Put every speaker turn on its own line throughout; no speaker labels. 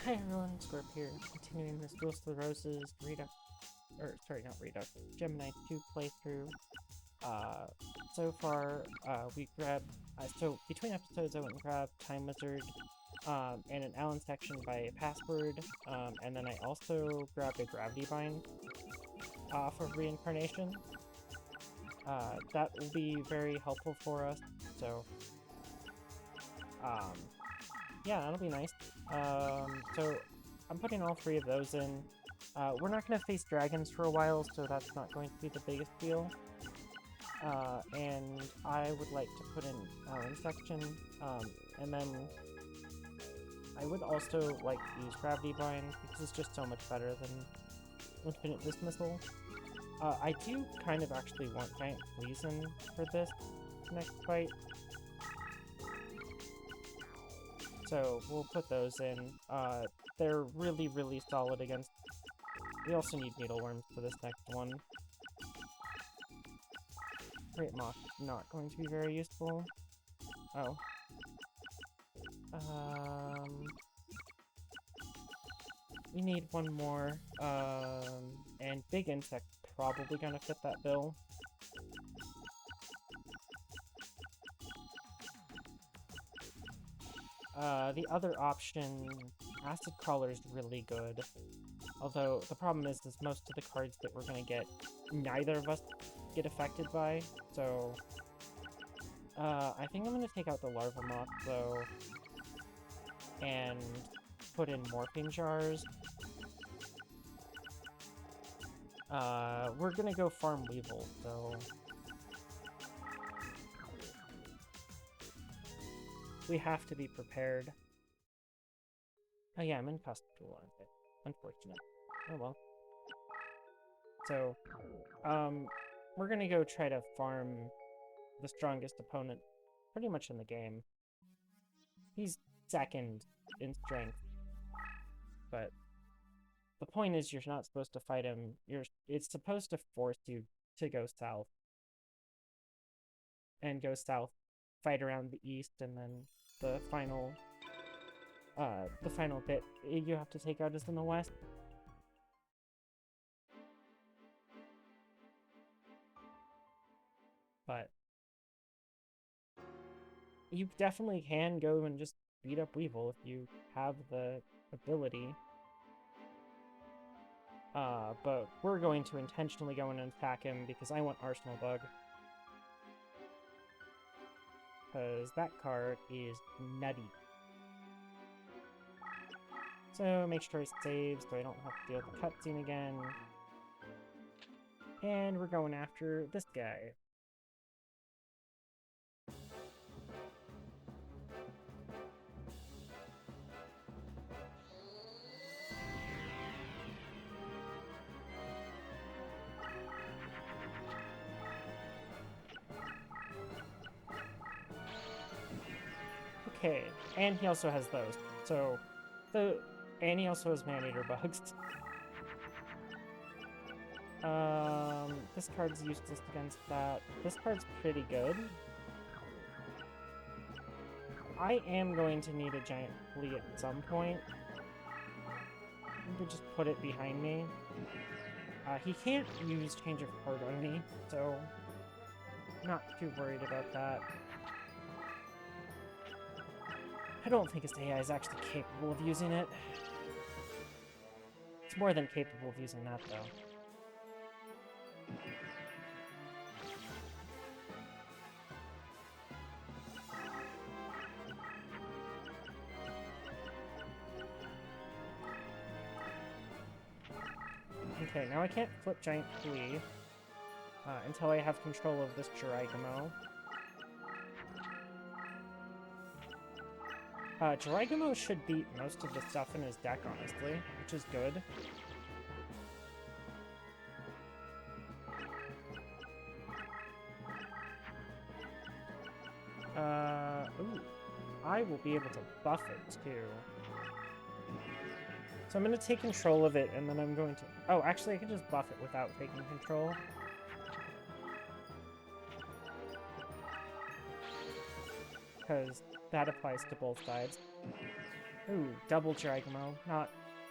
Hi everyone, Scorp here, continuing this Duelist of the Roses Redux, or sorry, not Redux, Gemini 2 playthrough. So far, we grabbed, so between episodes I went and grabbed Time Wizard, and an Allen section by Password, and then I also grabbed a Gravity Bind, for Reincarnation. That will be very helpful for us, so, yeah, that'll be nice. So I'm putting all three of those in. We're not going to face dragons for a while, so that's not going to be the biggest deal. And I would like to put in Allen section, and then I would also like to use Gravity Bind, because it's just so much better than Infinite Dismissal. I do kind of actually want Giant Poison for this next fight. So we'll put those in. They're really, really solid against... We also need Needleworms for this next one. Great Moth, not going to be very useful. Oh. We need one more. And Big Insect probably gonna fit that bill. The other option, Acid Crawler is really good. Although, the problem is most of the cards that we're gonna get, neither of us get affected by, so... I think I'm gonna take out the Larva Moth, though, and put in Morphing Jars. We're gonna go farm Weevil, so... we have to be prepared. Oh yeah, I'm in custom tool, aren't I? Unfortunate. Oh well. So, we're gonna go try to farm the strongest opponent pretty much in the game. He's second in strength. But the point is you're not supposed to fight him. It's supposed to force you to go south. And go south, fight around the east, and then the final bit you have to take out is in the west. But you definitely can go and just beat up Weevil if you have the ability. But we're going to intentionally go in and attack him because I want Arsenal Bug. Because that card is nutty. So make sure I save so I don't have to deal with the cutscene again. And we're going after this guy. Okay, and he also has those. So, and he also has Man-Eater bugs. This card's useless against that. This card's pretty good. I am going to need a giant flea at some point. I need to just put it behind me. He can't use Change of Heart on me, so not too worried about that. I don't think his AI is actually capable of using it. It's more than capable of using that, though. Okay, now I can't flip Giant Flea until I have control of this Jiraiya. Jiraiya should beat most of the stuff in his deck, honestly, which is good. Ooh. I will be able to buff it, too. So I'm going to take control of it, and then I'm going to... Oh, actually, I can just buff it without taking control. Because that applies to both sides. Ooh, double Dragamo.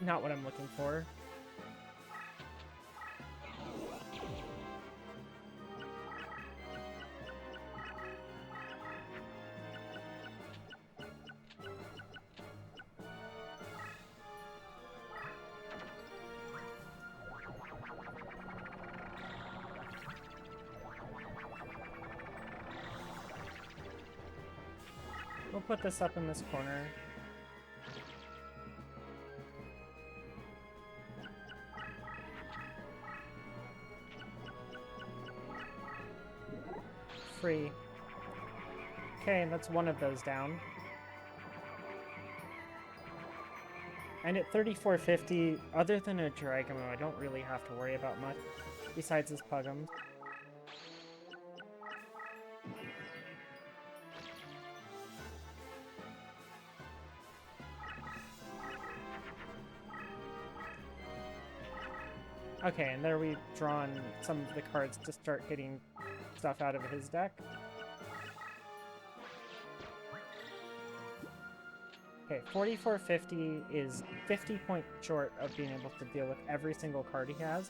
Not what I'm looking for. We'll put this up in this corner. Free. Okay, that's one of those down. And at 3450, other than a Dragamo, I don't really have to worry about much, besides his Pugums. Okay, and there we've drawn some of the cards to start getting stuff out of his deck. Okay, 4450 is 50 points short of being able to deal with every single card he has.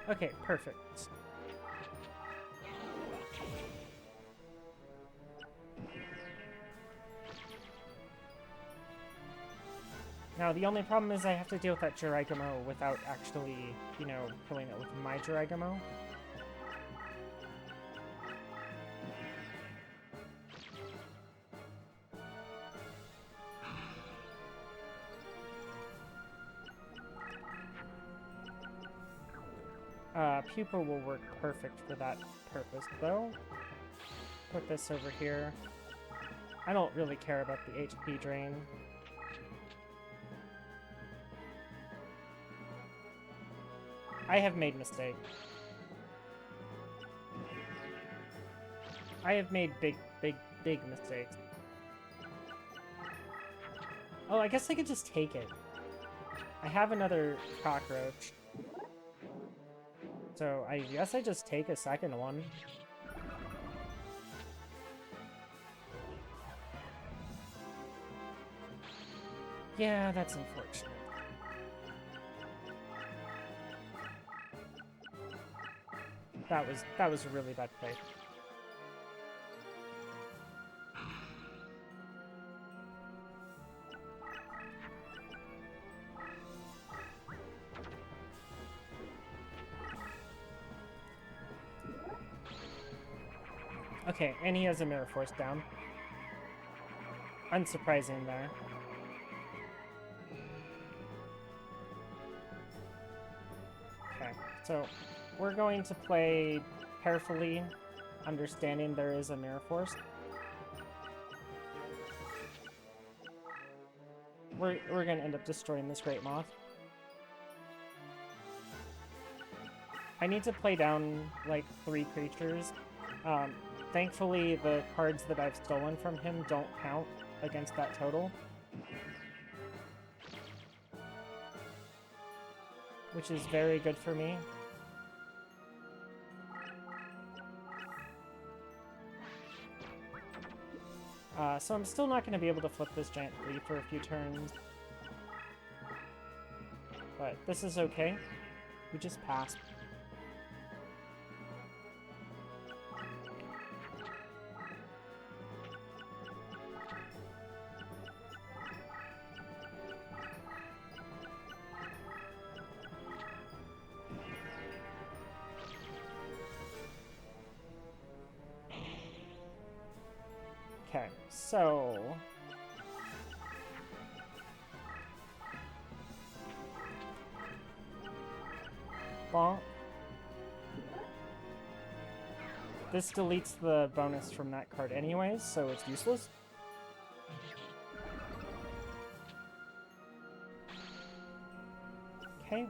Okay, perfect. Now, the only problem is I have to deal with that Jiraiya without actually, you know, killing it with my Jiraiya. Pupa will work perfect for that purpose, though. Put this over here. I don't really care about the HP drain. I have made mistakes. I have made big mistakes. Oh, I guess I could just take it. I have another cockroach. So I guess I just take a second one. Yeah, that's unfortunate. That was a really bad play. Okay, and he has a Mirror Force down. Unsurprising there. Okay, so we're going to play carefully, understanding there is a Mirror Force. We're going to end up destroying this Great Moth. I need to play down, like, 3 creatures. Thankfully, the cards that I've stolen from him don't count against that total. Which is very good for me. So I'm still not going to be able to flip this Giant Flea for a few turns. But this is okay. We just passed. Okay, so... bonk. This deletes the bonus from that card anyways, so it's useless. Okay.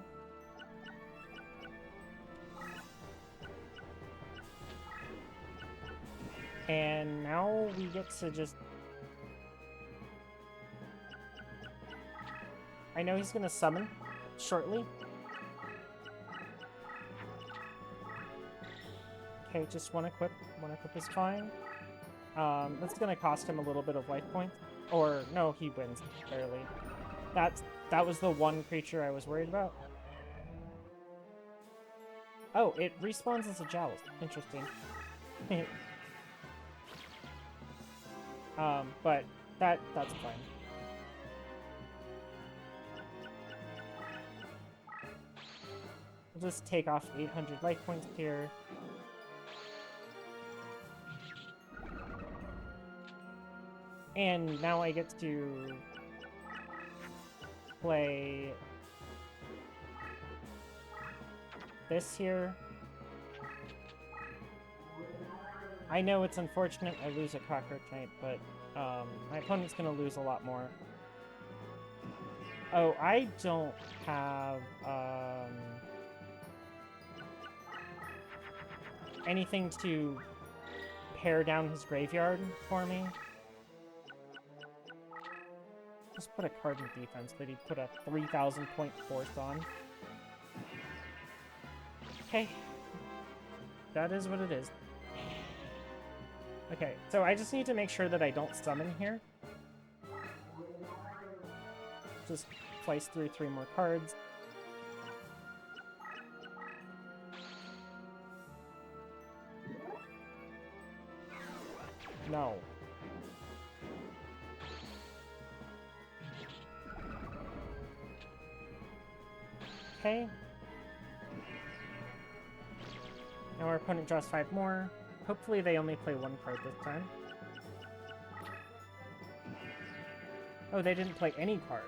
And now we get to just... I know he's gonna summon shortly. Okay, just one equip. One equip is fine. That's gonna cost him a little bit of life points. Or, no, he wins, barely. That was the one creature I was worried about. Oh, it respawns as a Joust. Interesting. But that's fine. We'll just take off 800 life points here. And now I get to play this here. I know it's unfortunate I lose a Cockroach Knight, but my opponent's gonna lose a lot more. Oh, I don't have anything to pare down his graveyard for me. Just put a card in defense that he put a 3,000 point force on. Okay. That is what it is. Okay, so I just need to make sure that I don't summon here. Just slice through 3 more cards. No. Okay. Now our opponent draws 5 more. Hopefully they only play 1 card this time. Oh, they didn't play any card.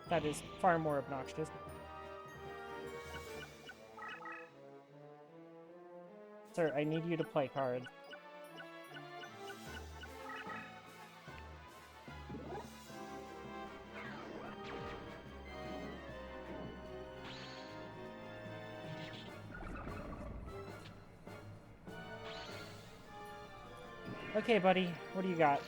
That is far more obnoxious. Sir, I need you to play cards. Okay, buddy, what do you got?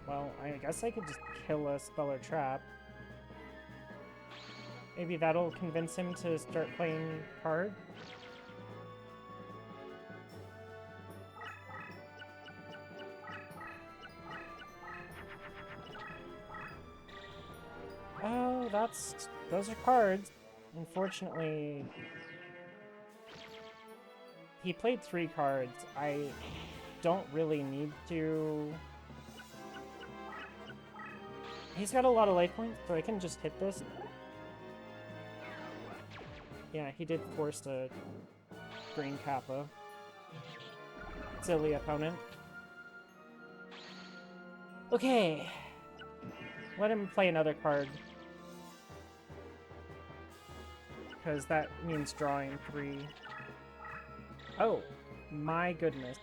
Well, I guess I could just kill a spell or trap. Maybe that'll convince him to start playing card. Oh, those are cards. Unfortunately, he played 3 cards. I don't really need to. He's got a lot of life points, so I can just hit this. Yeah, he did force a green Kappa. Silly opponent. Okay. Let him play another card. Because that means drawing 3. Oh, my goodness.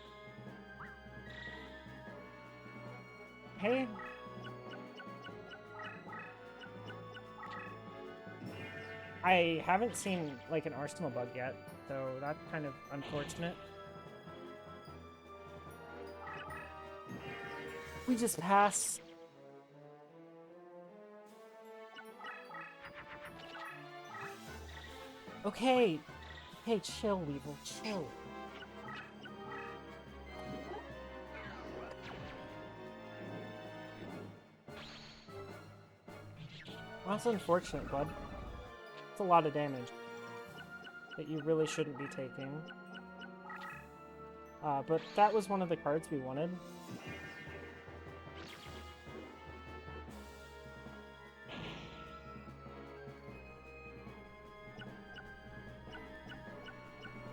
Hey. I haven't seen, like, an Arsenal bug yet, so that's kind of unfortunate. We just pass. Okay. Hey, chill, Weevil, chill. That's unfortunate, bud. It's a lot of damage that you really shouldn't be taking. But that was one of the cards we wanted.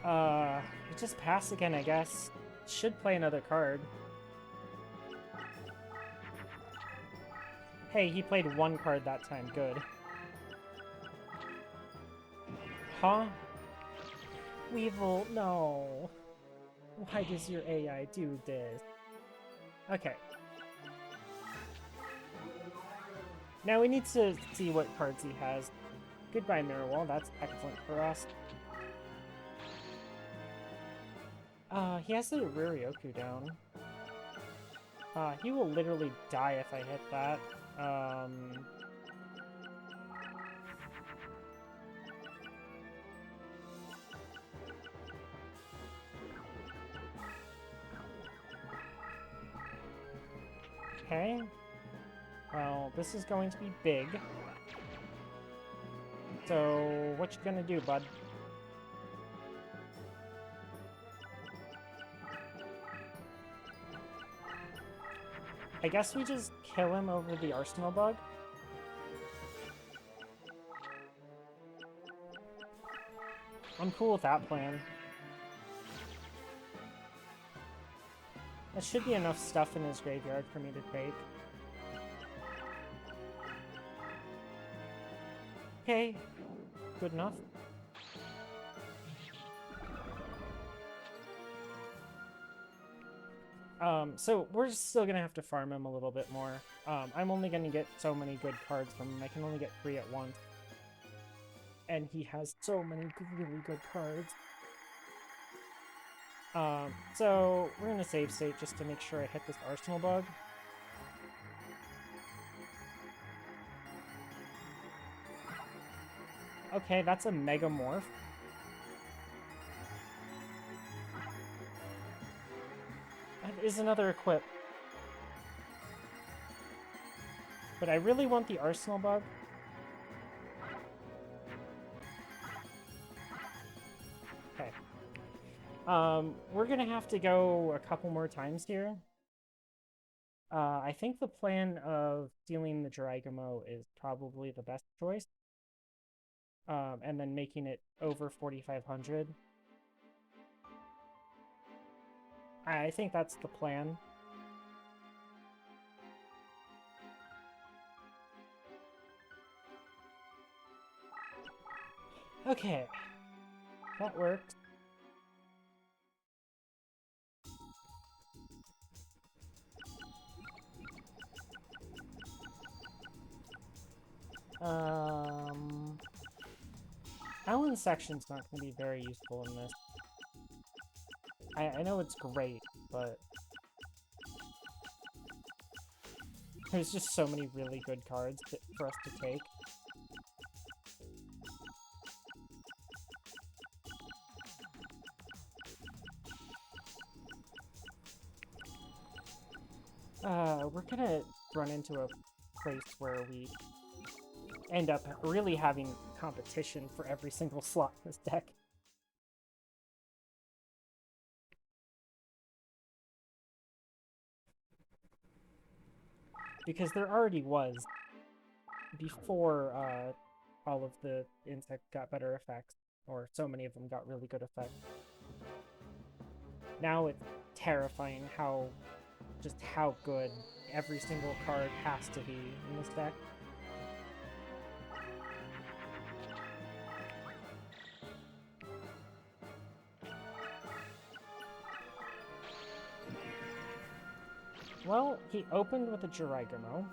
We just pass again, I guess. Should play another card. Hey, he played 1 card that time. Good. Huh? Weevil, no. Why does your AI do this? Okay. Now we need to see what cards he has. Goodbye, Mirror Wall. That's excellent for us. He has the Riryoku down. He will literally die if I hit that. Okay. Well, this is going to be big. So, what you gonna do, bud? I guess we just kill him over the Arsenal bug. I'm cool with that plan. That should be enough stuff in his graveyard for me to take. Okay, good enough. So we're still gonna have to farm him a little bit more. I'm only gonna get so many good cards from him. I can only get 3 at once. And he has so many really good cards. So we're gonna save state just to make sure I hit this Arsenal bug. Okay, that's a Megamorph. That is another equip. But I really want the Arsenal bug. Okay. We're gonna have to go a couple more times here. I think the plan of stealing the Jiraiya is probably the best choice. And then making it over 4,500. I think that's the plan. Okay. That worked. Alan's section's not going to be very useful in this. I know it's great, but there's just so many really good cards for us to take. We're gonna run into a place where we end up really having competition for every single slot in this deck. Because there already was before all of the insects got better effects, or so many of them got really good effects. Now it's terrifying how good every single card has to be in this deck. Well, he opened with a Jiraiya,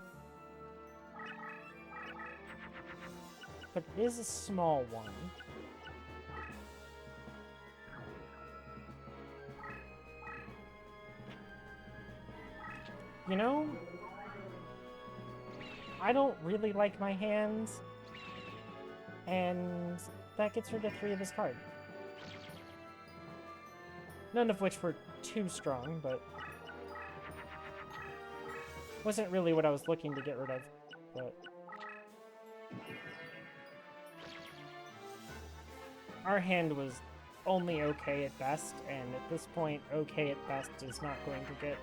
but it is a small one. You know, I don't really like my hands, and that gets rid of 3 of his cards. None of which were too strong, but wasn't really what I was looking to get rid of, but our hand was only okay at best, and at this point, okay at best is not going to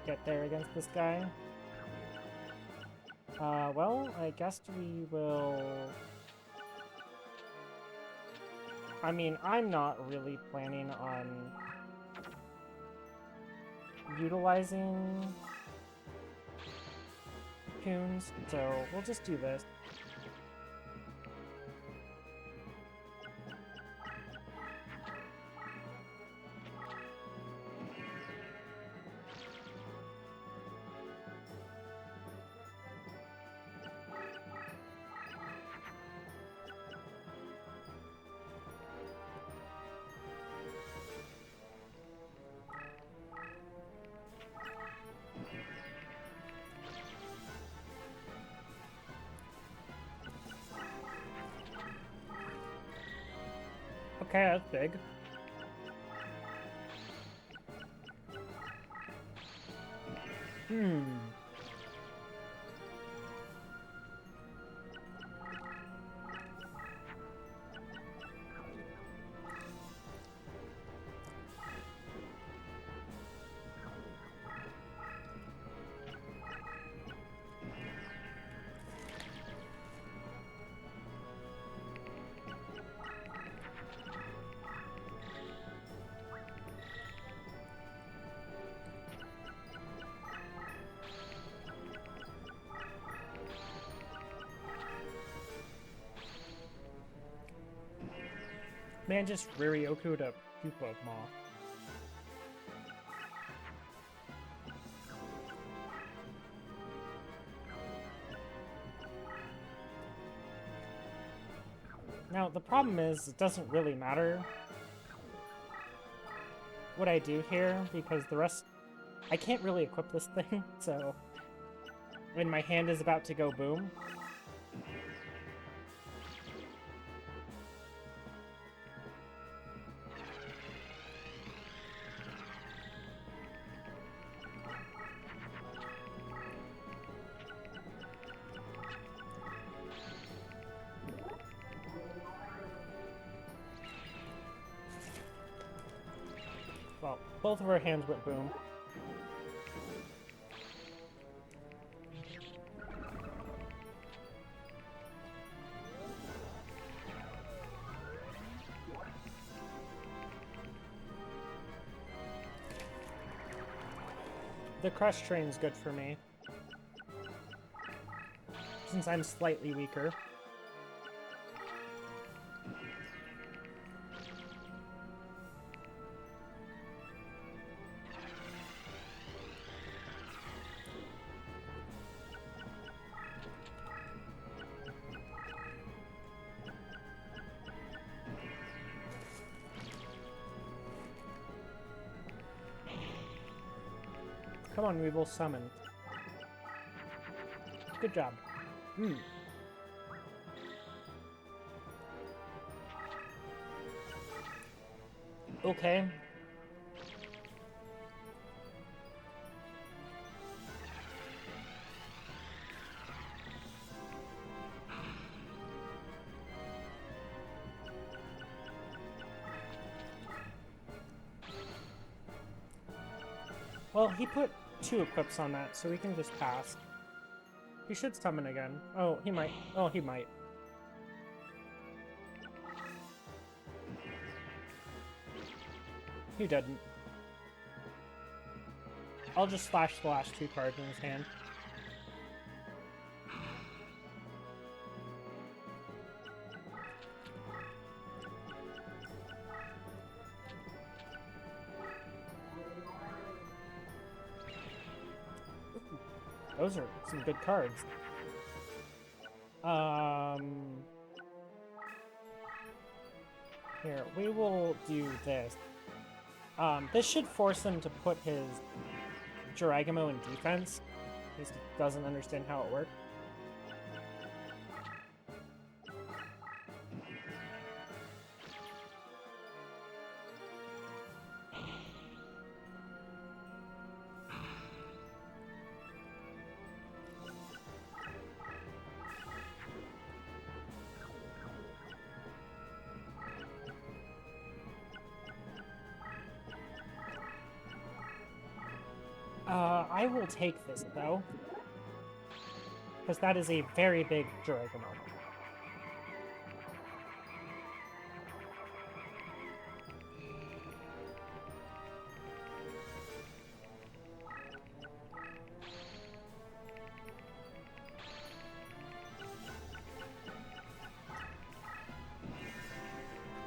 get there against this guy. Well, I guess we will... I mean, I'm not really planning on utilizing Coons, so we'll just do this. Okay, that's big. Hmm. Man, just Riryoku to Pupa Maw. Now, the problem is, it doesn't really matter what I do here, because the rest... I can't really equip this thing, so... When my hand is about to go boom... Well, both of our hands went boom. The crush train's good for me, since I'm slightly weaker. Come on, we will summon. Good job. Okay. Well, he put 2 equips on that, so we can just pass. He should summon again. Oh, he might. Oh, he might. He didn't. I'll just flash the last 2 cards in his hand. Those are some good cards. Here, we will do this. This should force him to put his Jiraiya in defense. He just doesn't understand how it works. I will take this, though. Because that is a very big Jiraiya.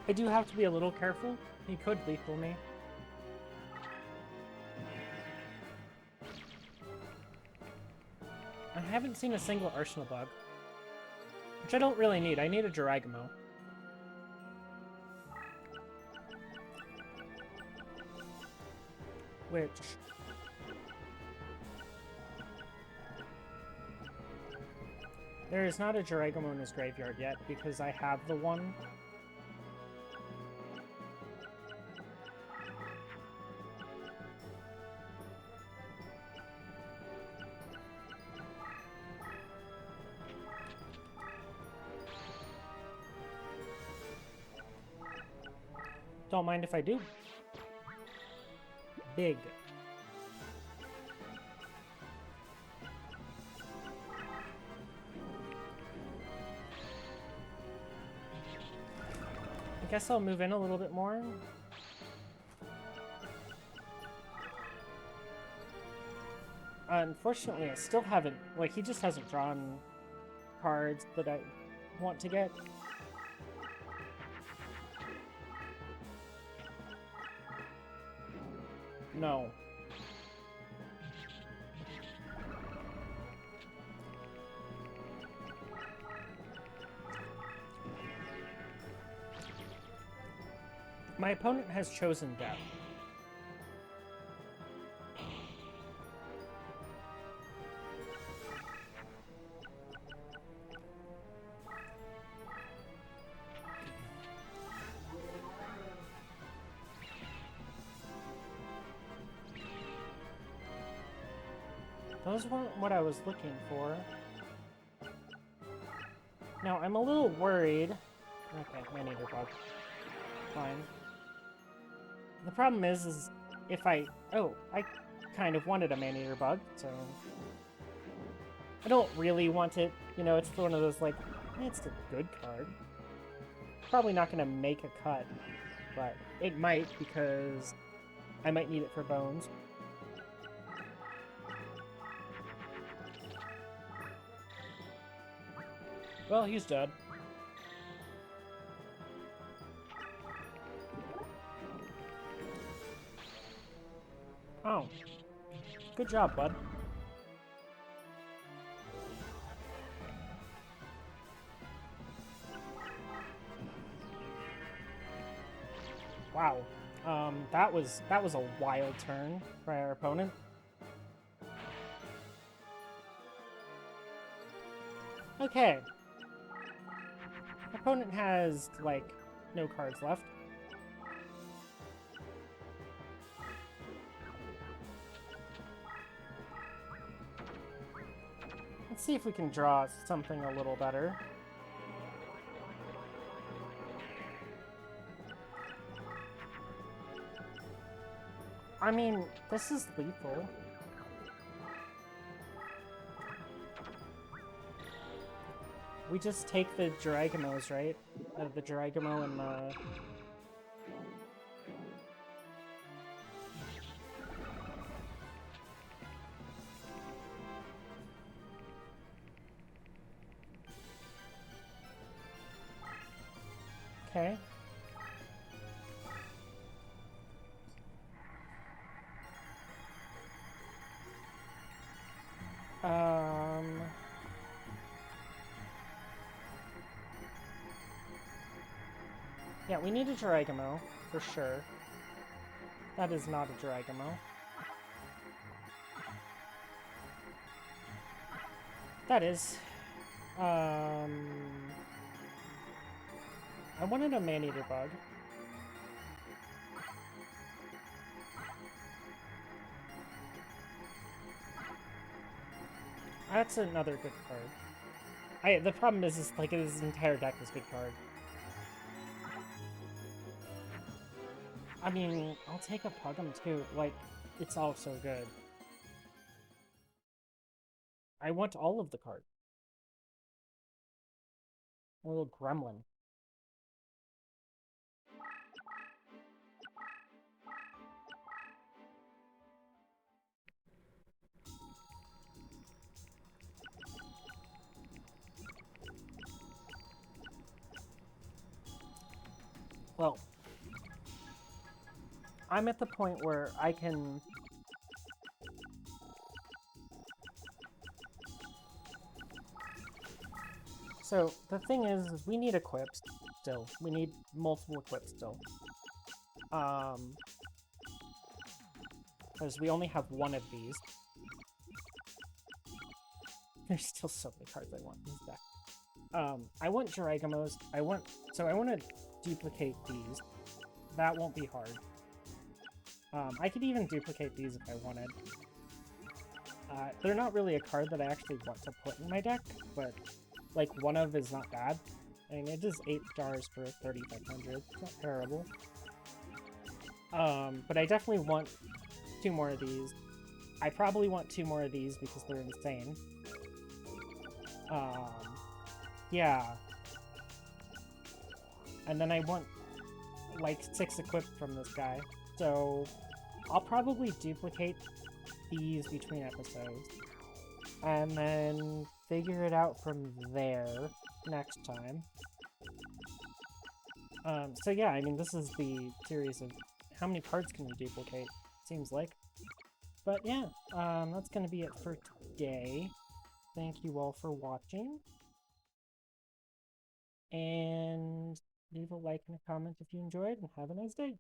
I do have to be a little careful. He could lethal me. I haven't seen a single Arsenal bug. Which I don't really need. I need a Jiraiya. Which... There is not a Jiraiya in his graveyard yet, because I have the one. Don't mind if I do. Big. I guess I'll move in a little bit more. Unfortunately, I still haven't, like, he just hasn't drawn cards that I want to get. No. My opponent has chosen death. Those weren't what I was looking for. Now, I'm a little worried. Okay, man-eater bug. Fine. The problem is if I... Oh, I kind of wanted a man-eater bug, so... I don't really want it. You know, it's one of those, like, it's a good card. Probably not going to make a cut, but it might because I might need it for bones. Well, he's dead. Oh. Good job, bud. Wow. That was a wild turn by our opponent. Okay. Opponent has, like, no cards left. Let's see if we can draw something a little better. I mean, this is lethal. We just take the Dragomos, right? The Dragomo and the... Okay. Yeah, we need a Dragamo, for sure. That is not a Dragamo. That is. I wanted a man-eater bug. That's another good card. The problem is like, his entire deck is good card. I mean, I'll take a Pugum too. Like, it's all so good. I want all of the cards. A little gremlin. Well, I'm at the point where I can... So, the thing is we need equips still. We need multiple equips still. Because we only have one of these. There's still so many cards I want in this deck. I want Dragomos. I want to duplicate these. That won't be hard. I could even duplicate these if I wanted. They're not really a card that I actually want to put in my deck, but like one of is not bad. I mean, it is 8 stars for 3,500. It's not terrible. But I definitely want 2 more of these. I probably want 2 more of these because they're insane. Um, yeah. And then I want, like, 6 equipped from this guy. So I'll probably duplicate these between episodes. And then figure it out from there next time. So yeah, I mean, this is the series of how many cards can we duplicate, seems like. But yeah, that's going to be it for today. Thank you all for watching. And leave a like and a comment if you enjoyed, and have a nice day.